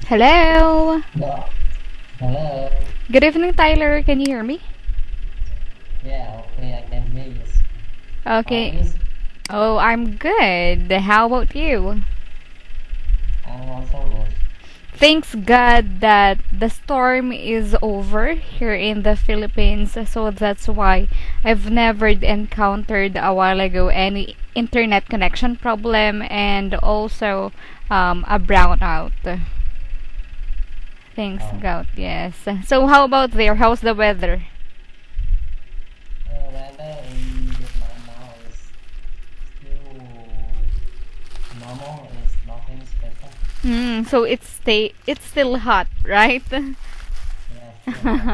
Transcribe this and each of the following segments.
Hello. Yeah. Hello. Good evening, Tyler. Can you hear me? Yeah, okay, I can hear you. How are Okay. you? Oh, I'm good. How about you? I'm also good. Thanks God that the storm is over here in the Philippines, so that's why I've never encountered a while ago any internet connection problem and also a brownout. Thanks Oh, God, yes. So how about there? How's the weather? weather in Vietnam now is still normal. It's nothing special. So it's still hot, right? Yeah, still hot.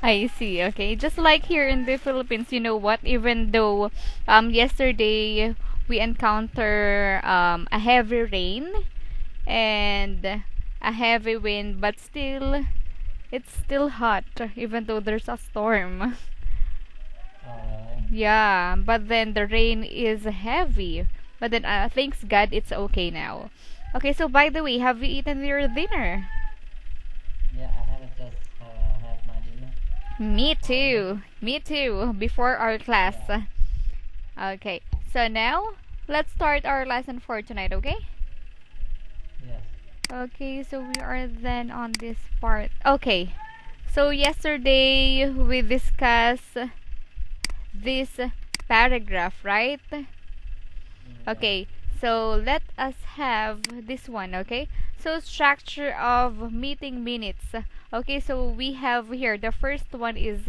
I see. Okay, just like here in the Philippines, you know what? Even though yesterday we encounter a heavy rain and a heavy wind, but still it's still hot even though there's a storm. Alright. Yeah, but then the rain is heavy. But then thanks God it's okay now. Okay, so by the way, have you eaten your dinner? Yeah, I haven't just had my dinner. Me How are you? too. Me too. Before our class. Yeah. Okay. So now, let's start our lesson for tonight, okay? Yes. Okay, so we are then on this part. Okay. So yesterday we discussed this paragraph, right? Yeah. Okay. So let us have this one, okay? So structure of meeting minutes. Okay, so we have here the first one is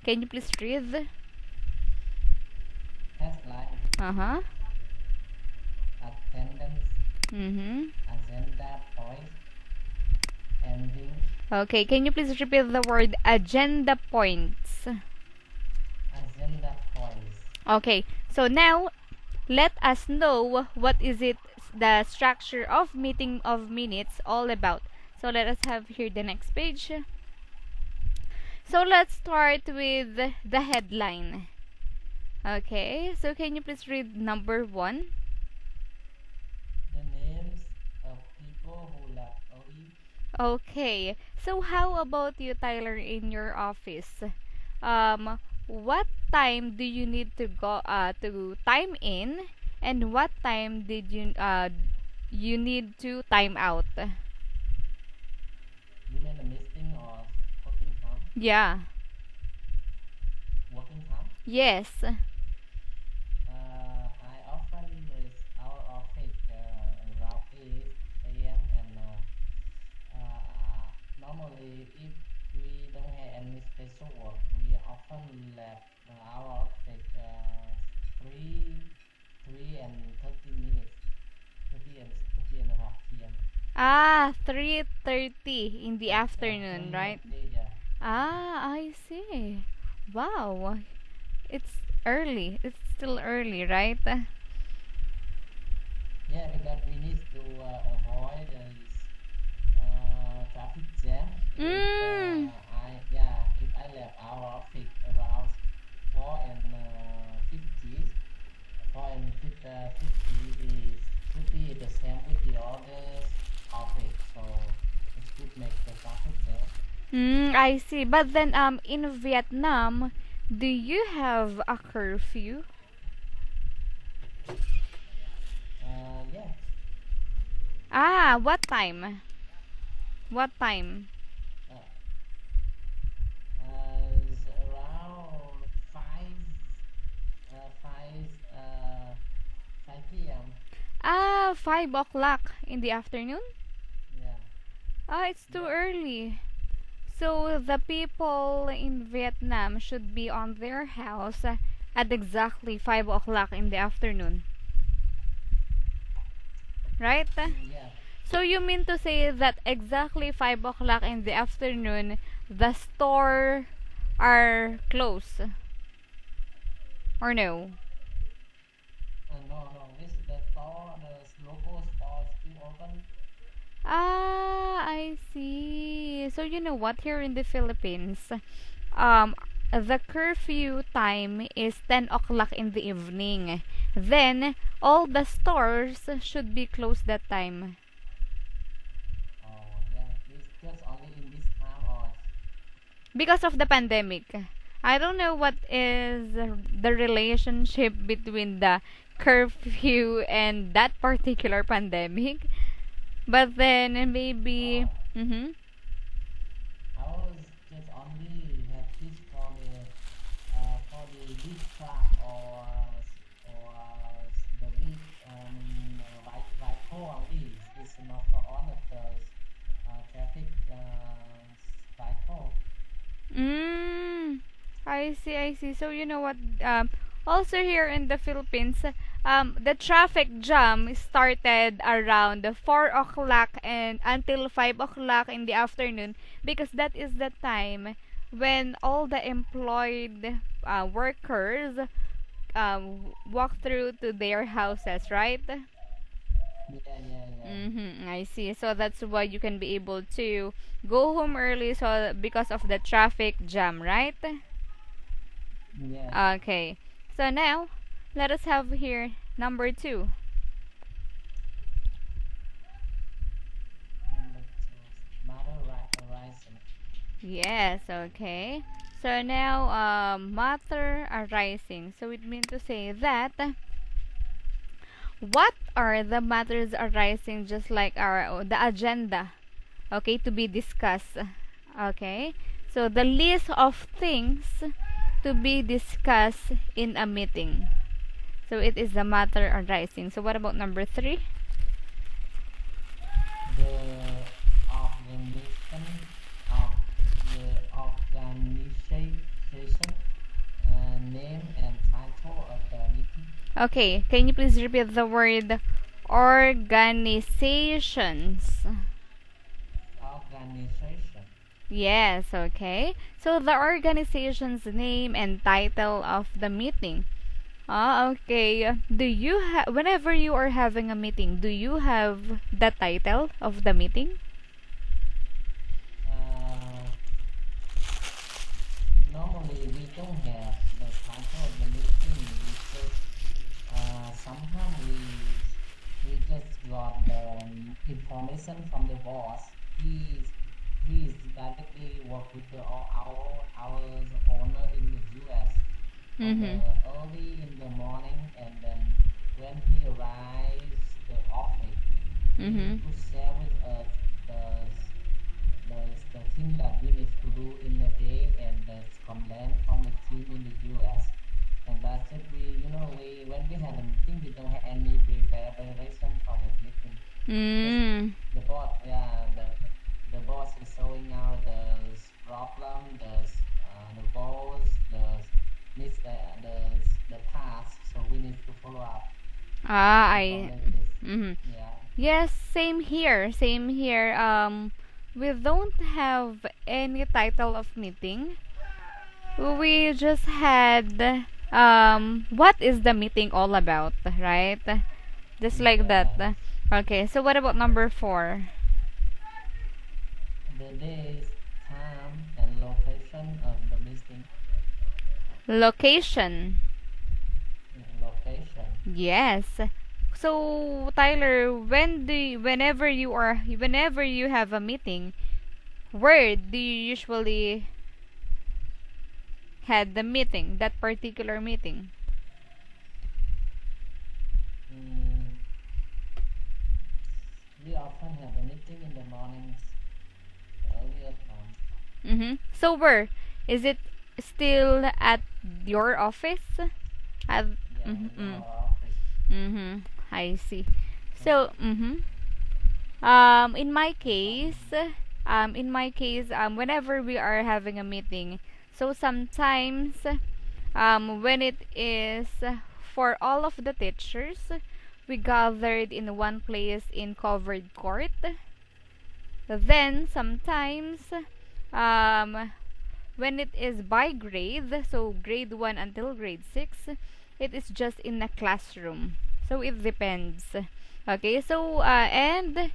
can you please read? Headline, Uh-huh. attendance, Mhm. agenda point, ending, Okay, can you please repeat the word agenda points? agenda points. Okay, so now let us know what is it the structure of meeting of minutes all about. So let us have here the next page. So let's start with the headline. Okay, so can you please read number one? The names of people who left early. Okay, so how about you, Tyler, in your office? What time do you need to go to time in, and what time did you need to time out? You mean the meeting or working time? Yeah. Working time? Yes. I often reach our office around 8 a.m. and normally if we don't have any special work, we often left our office 3, 3 and 30 minutes, 30 and a half p.m. 3:30 in the afternoon, 20 right? minutes, yeah. I see. Wow. It's early. It's still early, right? Yeah, because we need to avoid traffic jam. Mm. If I left our office around 4 and 50, 4 and 50 is would be the same with the others office, so it could make the traffic jam. I see. But then, in Vietnam, do you have a curfew? Yeah, What time? What time? uh, it's around 5, 5 p.m. 5 o'clock in the afternoon? Yeah, It's too yeah. early. So the people in Vietnam should be on their house at exactly 5 o'clock in the afternoon, right? Yeah. So you mean to say that exactly 5 o'clock in the afternoon, the store are closed, or no? No, this the store, the local store is still open. I see. So you know what? Here in the Philippines, um, the curfew time is 10 o'clock in the evening. Then all the stores should be closed that time. Oh yeah, because of the pandemic. I don't know what is the relationship between the curfew and that particular pandemic, but then maybe. Oh, Mm-hmm. I was just only have this for the big truck or the big vehicle only. It's not for all of the traffic vehicle. Mm, I see, I see. So you know what? Also here in the Philippines, the traffic jam started around 4 o'clock and until 5 o'clock in the afternoon because that is the time when all the employed workers walk through to their houses, right? Yeah, yeah, yeah. Mm-hmm, I see. So that's why you can be able to go home early so because of the traffic jam, right? Yes. Okay. So now, let us have here number two. Number two, matter rising. Yes, okay. So now, matter arising. So it means to say that what are the matters arising just like our the agenda, okay, to be discussed. Okay. So the list of things to be discussed in a meeting. So it is the matter arising. So what about number three? The organization of the organization name and title of the meeting. Okay, can you please repeat the word organizations? Organization. Yes, okay. So the organization's name and title of the meeting. Ah, okay. Do you have, whenever you are having a meeting, do you have the title of the meeting? Uh, Normally we don't have the title of the meeting. We just somehow we just got the information from the boss. He is directly work with our owner in the U.S. from the Mm-hmm. early in the morning, and then when he arrives the office, he Mm-hmm. need to share with us the the thing that we need to do in the day and the complaint from the team in the US. And that's it. We when we had a meeting, we don't have any preparation for the meeting. Just Mm. the boss, yeah, the boss is showing out the problem, the goals, needs the task. So we need to follow up Ah, and I. complete this. Mm-hmm. Yeah. Yes, same here. Same here. We don't have any title of meeting. We just had what is the meeting all about, right? Just like that. Yes. Okay, so what about number four? The days, time, and location of the meeting. Location. Location. Yes. So Tyler, whenever you have a meeting, where do you usually had the meeting, that particular meeting? Mm, we often have a meeting in the mornings, earlier time. Mm-hmm. So where? Is it still at your office? At Yeah, in mm-hmm. our office. Mm-hmm. I see. So, So mm-hmm. In my some, case, whenever we are having a meeting, so sometimes, when it is for all of the teachers, we gathered in one place in covered court. Then sometimes, um, when it is by grade, so grade 1 until grade 6, it is just in a classroom. So it depends. Okay, so and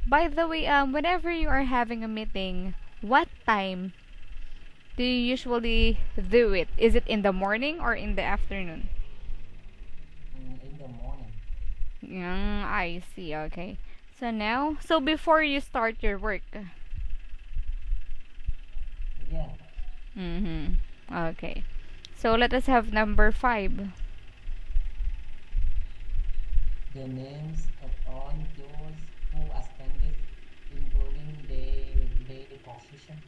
by the way, whenever you are having a meeting, what time do you usually do it? Is it in the morning or in the afternoon? in the morning. I see. Okay. So now, so before you start your work. Yeah, Mm-hmm. Okay. So let us have number 5. The names of all those who attended, including their daily position.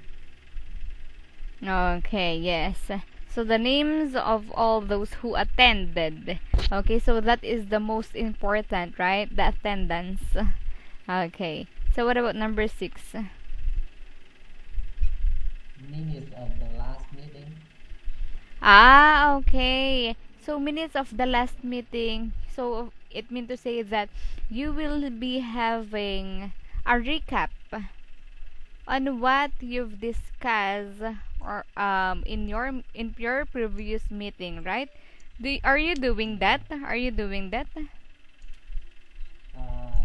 Okay, yes. So the names of all those who attended. Okay, so that is the most important, right? The attendance. Okay. So what about number 6? Minutes of the last meeting. Ah, okay. So minutes of the last meeting. So it means to say that you will be having a recap on what you've discussed or in your previous meeting, right? Are you doing that? Yeah. Are you doing that?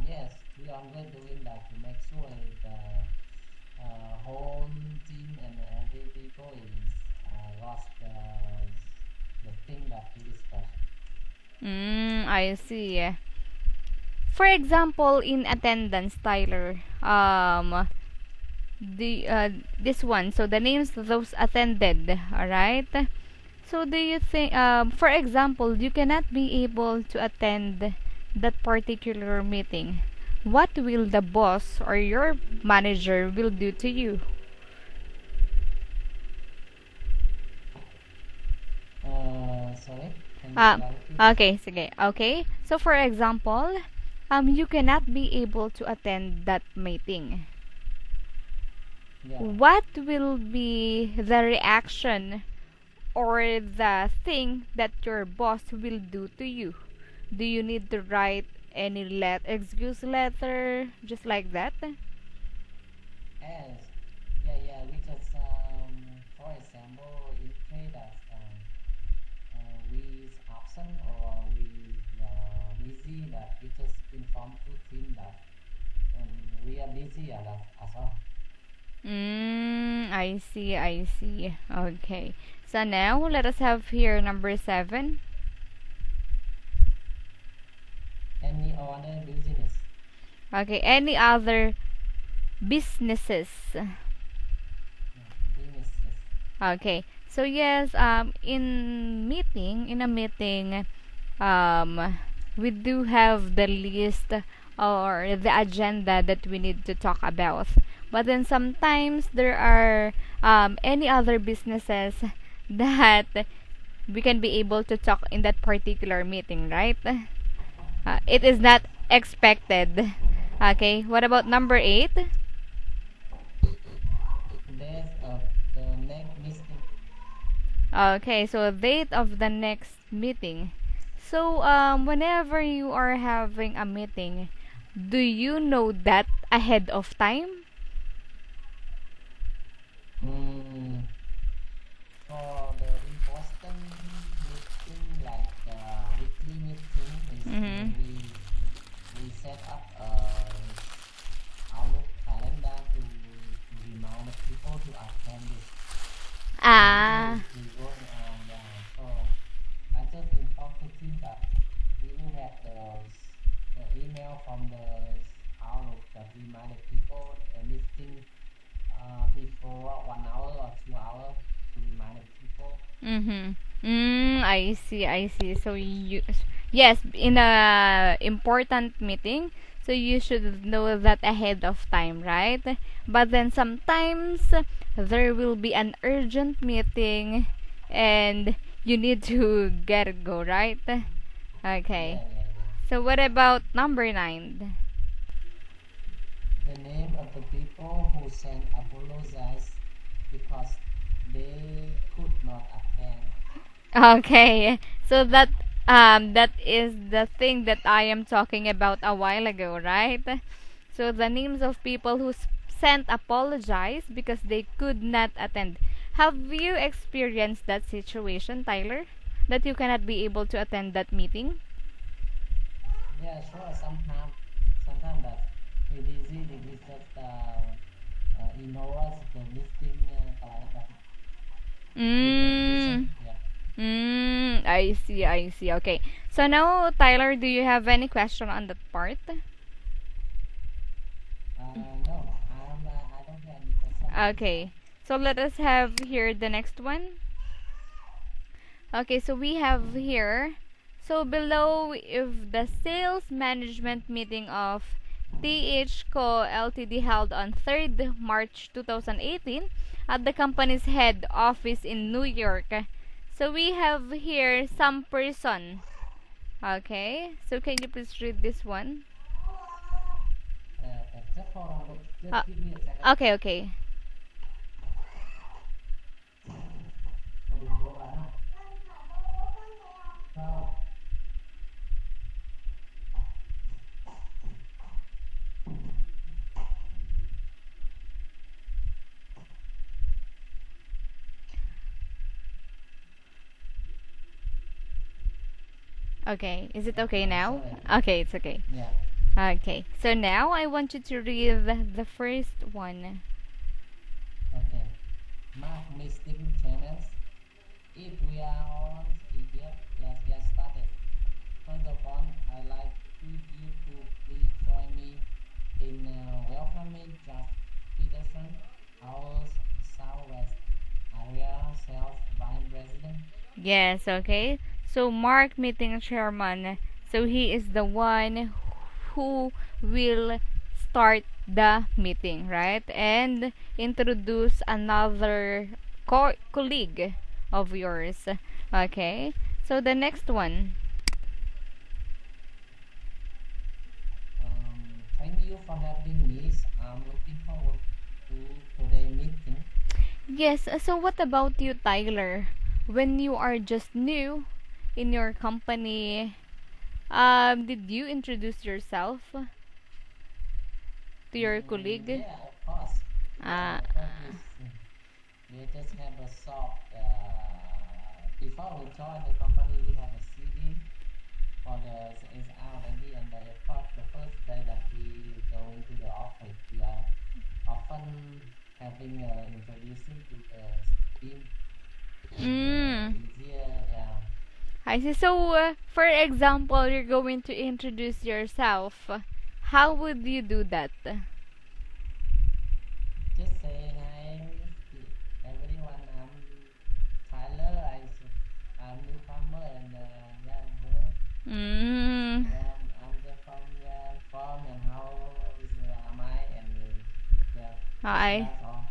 Yes, we are always doing that to make sure the whole team and every people is lost the thing that we discussed. I see. For example, in attendance, Tyler, the this one, so the names of those attended, all right? So do you think, for example, you cannot be able to attend that particular meeting? What will the boss or your manager will do to you? Sorry, can you Ah, clarify this okay, one? sige. Okay. So for example, you cannot be able to attend that meeting. Yeah. What will be the reaction or the thing that your boss will do to you? Do you need to write any excuse letter just like that? As we just for example, in case that we is absent or we busy, that we just inform to team that we are busy as well. I see, I see. Okay. So now let us have here number 7. Any other business? Okay, any other businesses? Businesses. Okay. So yes, in a meeting, we do have the list or the agenda that we need to talk about. But then sometimes there are any other businesses that we can be able to talk in that particular meeting, right? It is not expected. Okay, what about number 8? Days of the next meeting. Okay, so date of the next meeting. So, whenever you are having a meeting, do you know that ahead of time? Mm, for the important meeting like weekly meeting is Mm-hmm. we set up Outlook calendar to remind the people to attend this. And Ah, if we going on so I just inform the team that we will have the email from the Outlook that remind the people the meeting before 1 hour or 2 hours to remind the people. mm-hmm. I see, I see. So you, yes, in a important meeting, so you should know that ahead of time, right? But then sometimes there will be an urgent meeting and you need to get it go, right? Okay. Yeah. So what about number 9? The name of the people who sent apologize because they could not attend. Okay. So that is the thing that I am talking about a while ago, right? So the names of people who sent apologize because they could not attend. Have you experienced that situation, Tyler? That you cannot be able to attend that meeting? Yeah, sure. Sometimes that we busy. We just ignore us the meeting calendar. We just Mm. yeah. I see, I see. Okay. So now, Tyler, do you have any question on that part? No, I don't have any question on this Okay. part. So let us have here the next one. Okay, so we have here, so below, if the sales management meeting of TH Co. Ltd held on 3rd March 2018 at the company's head office in New York. So we have here some person. Okay, so can you please read this one? Just hold on, look. Just Uh, give me a second. okay, okay. Okay, is it okay now? Sorry. Okay, it's okay. Yeah. Okay, so now I want you to read the first one. Okay. Mark Mystic Channels. If we are all here, let's get started. First of all, I'd like you to please join me in welcoming Josh Peterson, our Southwest Area Sales Vice President. Yes, okay. So Mark meeting chairman. So he is the one who will start the meeting, right? And introduce another colleague of yours. Okay. So the next one. Thank you for having me. I'm looking forward to today's meeting. Yes, so what about you, Tyler? When you are just new in your company, did you introduce yourself to your colleague? Yeah, of course. Uh, Of course, we just have a shop. Before we join the company, we have a CD for the is already, and the first day that we go into the office, we are often having introducing to the team. mm, Easier, yeah. I see. So, for example, you're going to introduce yourself. How would you do that? Just say hi, everyone. I'm Tyler. I'm newcomer, and yeah, Mm, I'm just from where I'm from, and how am I, and yeah, I. that's all.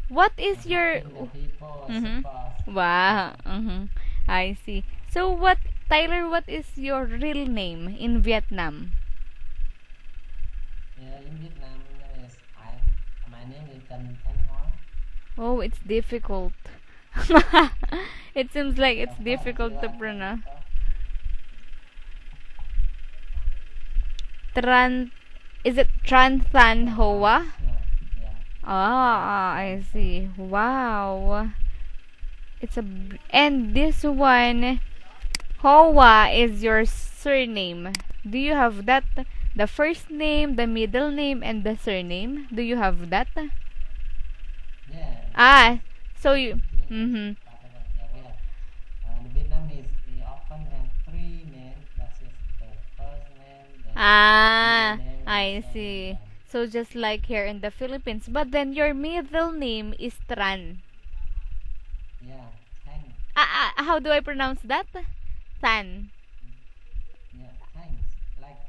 What is And your? helping the people, Mm-hmm. support. Wow. Mm-hmm. I see. So, what, Tyler? What is your real name in Vietnam? Yeah, in Vietnam, is my name is Trần Thanh Hóa. Oh, it's difficult. It seems like it's Of course, if you difficult to are from pronounce. Tran, is it Tran Than Hoa? yeah, Ah, I see. Wow. It's and this one, Hoa is your surname. Do you have that? The first name, the middle name, and the surname. Do you have that? yeah. Ah, so Just you. pretty much Mm-hmm. part of it. Yeah, we have. The Vietnamese, we often have three names. That's it. The first name, the middle Ah, name, and the I surname. see. Yeah. So just like here in the Philippines, but then your middle name is Tran. Yeah. Thanks. How do I pronounce that? Tan. Yeah. Thanks.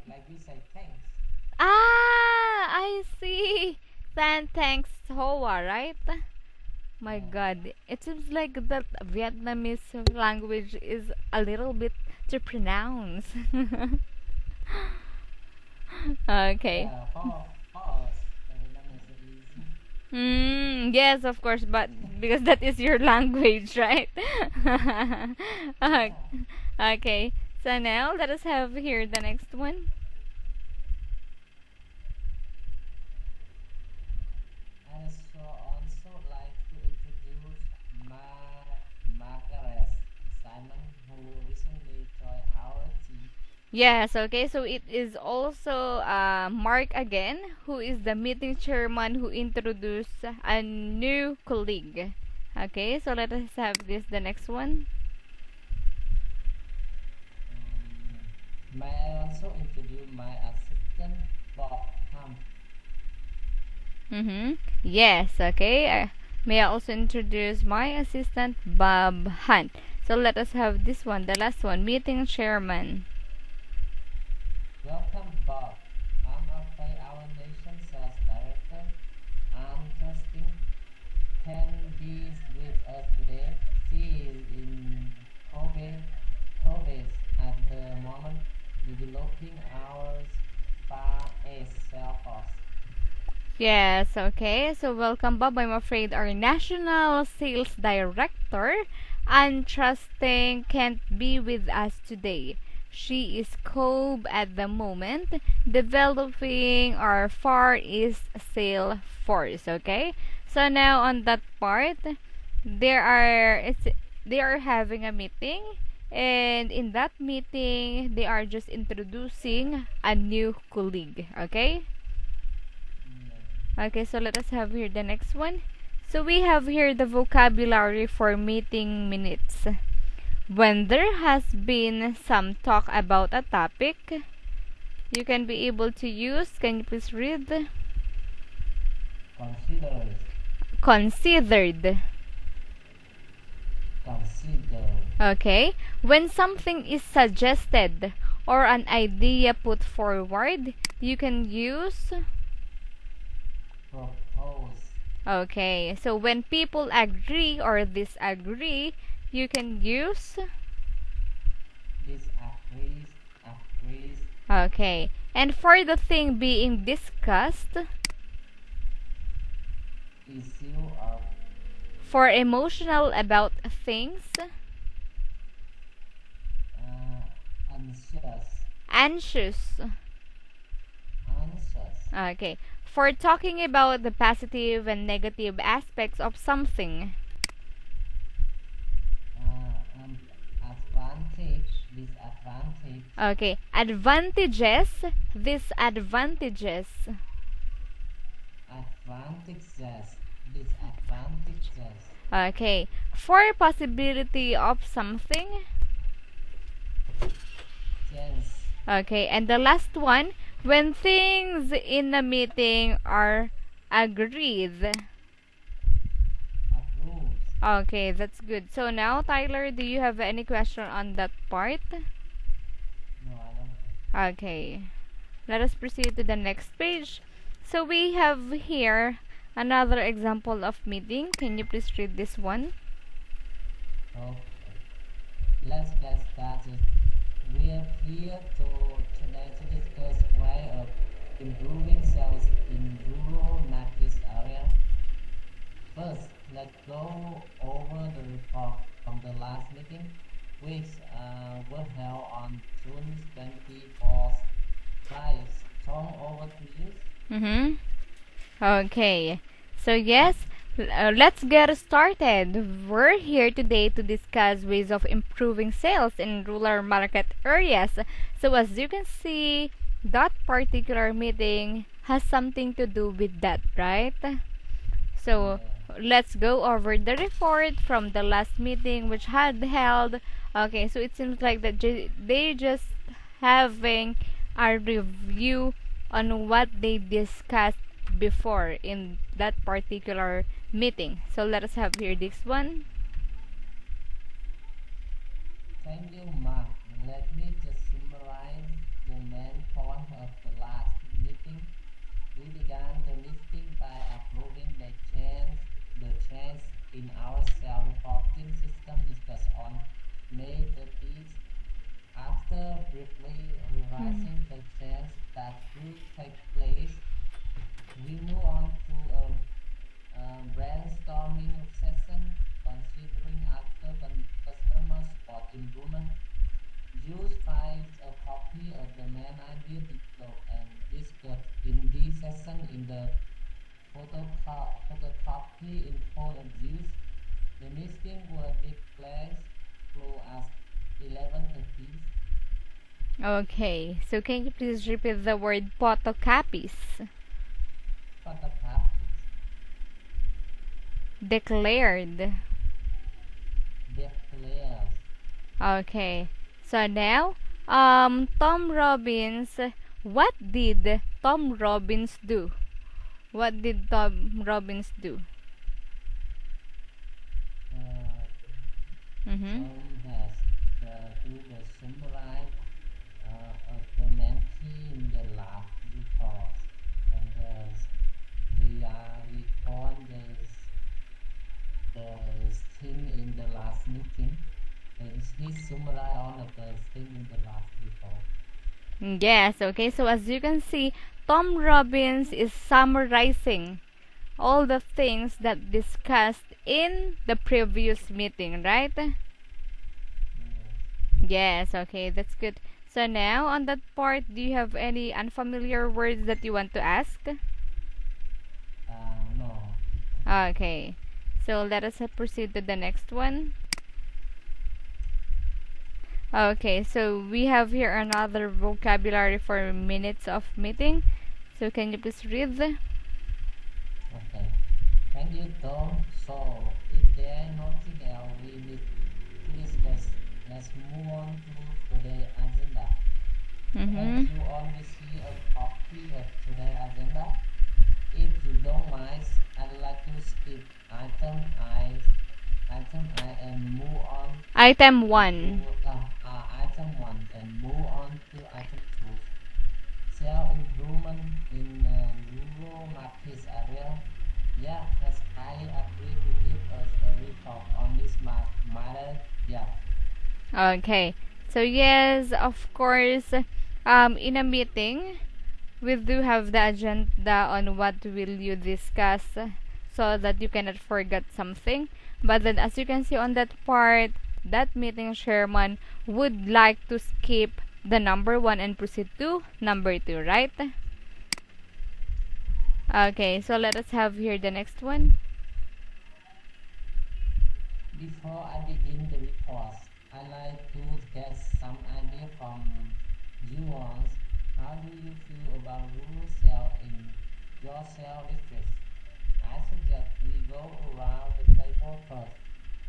Like we say thanks. I see. Tan, thanks, Hoa, right? My Yeah. God, it seems like that Vietnamese language is a little bit to pronounce. Okay. Yeah. For us, the Vietnamese is easy. Yes, of course, but because that is your language, right? Ok- Yeah. Okay, so now let us have here the next one. Also like to introduce Margaret Simon, who recently joined our team. Yes, okay, so it is also Mark again, who is the meeting chairman who introduced a new colleague. Okay, so let us have this the next one. May I also introduce my assistant Bob Ham. Mm-hmm. Yes, okay. May I also introduce my assistant, Bob Hunt. So let us have this one, the last one, meeting chairman. Welcome, Bob. I'm afraid our nation's sales director, Anne Trusting, can be with us today. She is in Kobe at the moment, developing our Far East sales force. Yes, okay. So welcome, Bob. I'm afraid our national sales director, Anne Trusting, can't be with us today. She is Kobe at the moment, developing our Far East sales force. Okay. So now on that part, they are having a meeting, and in that meeting, they are just introducing a new colleague. Okay. Okay, so let us have here the next one. So we have here the vocabulary for meeting minutes. When there has been some talk about a topic, you can be able to use, can you please read? Considered. Considered. Considered. Okay. When something is suggested or an idea put forward, you can use Propose. okay. So when people agree or disagree, you can use Disagrees. Agrees. okay. And for the thing being discussed, Issue of for emotional about things, anxious. anxious. Anxious. Okay. For talking about the positive and negative aspects of something. Advantage. Disadvantage. Okay. Advantages, disadvantages. Advantages. Disadvantages. Okay. For possibility of something. Chance. Okay. And the last one, when things in a meeting are agreed. Approves. Okay, that's good. So now, Tyler, do you have any question on that part? No, I don't. Okay. Let us proceed to the next page. So we have here another example of meeting. Can you please read this one? Okay. Let's get started. We are here tonight to discuss way of improving sales in rural market area. First, let's go over the report from the last meeting, which was held on June 24th. Right, Tom, over to you. Mm-hmm. Okay. So yes, let's get started. We're here today to discuss ways of improving sales in rural market areas. So as you can see, that particular meeting has something to do with that, right? So let's go over the report from the last meeting which had held. Okay, so it seems like that they just having a review on what they discussed before in that particular meeting. So let us have here this one. Thank you, Mark. Let me just summarize the main point of the last meeting. We began the meeting by approving the change in our sales reporting system discussed on May 30th. After briefly revising the change that will take place, we move on to a brainstorming session considering after customer support improvement. Use files a copy of the main idea developed and discussed in this session in the photocopy info of use. The meeting will take place through at 11:30. Okay, so can you please repeat the word photocopies? Photocopy. Declared. Declares. Okay, so now, Tom Robbins, what did Tom Robbins do? What did Tom Robbins do? Mm-hmm. Some has do the summarize of the main key in the last report, and we record the thing in the last meeting, and he summarize all of the thing in the last report. Yes, okay. So as you can see, Tom Robbins is summarizing all the things that discussed in the previous meeting, right? Yes, okay, that's good. So now on that part, do you have any unfamiliar words that you want to ask? No. Okay. So let us proceed to the next one. Okay, so we have here another vocabulary for minutes of meeting. So can you please read? Okay. Thank you, Tom. So, if there is nothing else we need to discuss, let's move on to today's agenda. Mm-hmm. As you only see a copy of today's agenda, if you don't mind, I'd like to skip item I and move on Item to 1. item 1 and move on to item 2. Self-improvement in rural markets area. Yeah, has highly agreed to give us a report on this matter. Yeah. Okay. So yes, of course, in a meeting, we do have the agenda on what will you discuss so that you cannot forget something. But then as you can see on that part, that meeting chairman would like to skip the number 1 and proceed to number 2, right? Okay, so let us have here the next one. Before I begin the report, I like to get some idea from you all. How do you feel about rural sale in your sale district? I suggest we go around the table first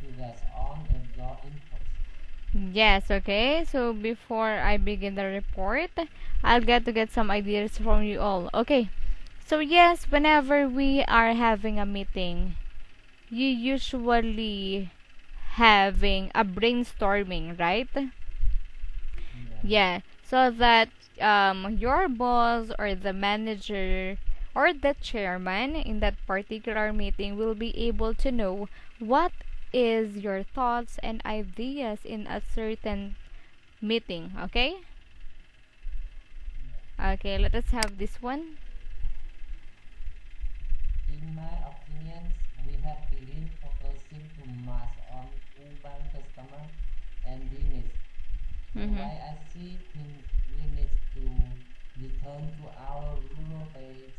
to get on your input. Yes, okay. So before I begin the report, I'll get to get some ideas from you all. Okay. So yes, whenever we are having a meeting, you usually having a brainstorming, right? Yeah. Yeah, so that your boss or the manager or the chairman in that particular meeting will be able to know what is your thoughts and ideas in a certain meeting, okay? Okay, let us have this one. In my opinion, we have been focusing too much on urban customer and business. The Mm-hmm. way I see things, we need to return to our rural base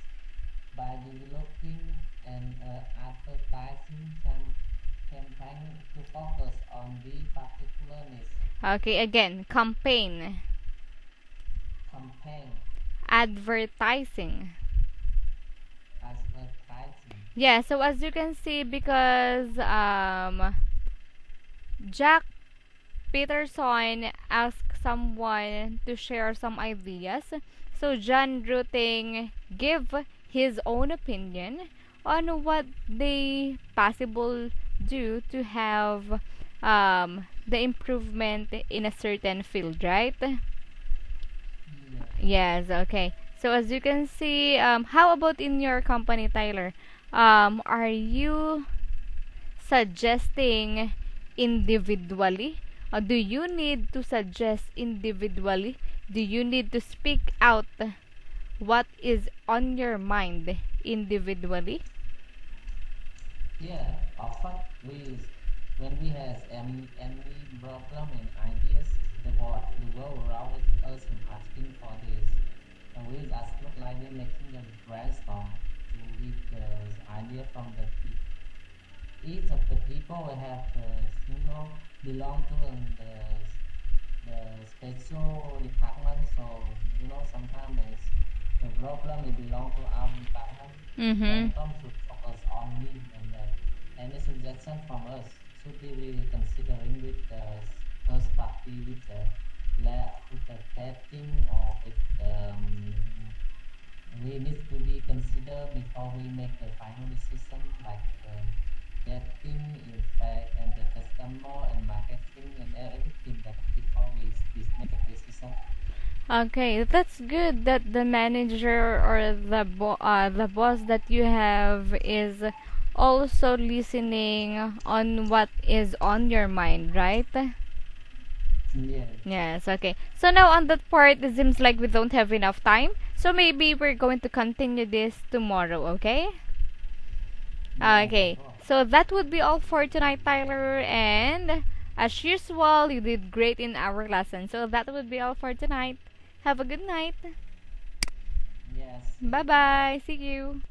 by developing an advertising campaign to focus on the particular needs. Okay, again, campaign, Campaign advertising. advertising. Yeah, so as you can see, because Jack Peterson asked someone to share some ideas. So John Ruting give his own opinion on what they possible do to have the improvement in a certain field, right? Yes. Yes, okay. So as you can see, how about in your company, Tyler? Are you suggesting individually? Or do you need to suggest individually? Do you need to speak out what is on your mind individually? Yeah, often when we have any problem and ideas, the board will go around with us and asking for this. And we just look like we're making a brainstorm to get the idea from the people. Each of the people will have belong to the special department. So sometimes the problem will belong to our department. Mm-hmm. Then Tom should focus on me and any suggestion from us should be really considering with the first party with the testing or with we need to be considered before we make the final decision like testing, in fact, and the customer and market Okay, that's good that the manager or the boss that you have is also listening on what is on your mind, right? Yes. Yes, okay. So now on that part, it seems like we don't have enough time. So maybe we're going to continue this tomorrow, okay? Yes, of Okay. course. So that would be all for tonight, Tyler. And as usual, you did great in our lesson. So that would be all for tonight. Have a good night. Yes, see Bye you. Bye. bye. See you.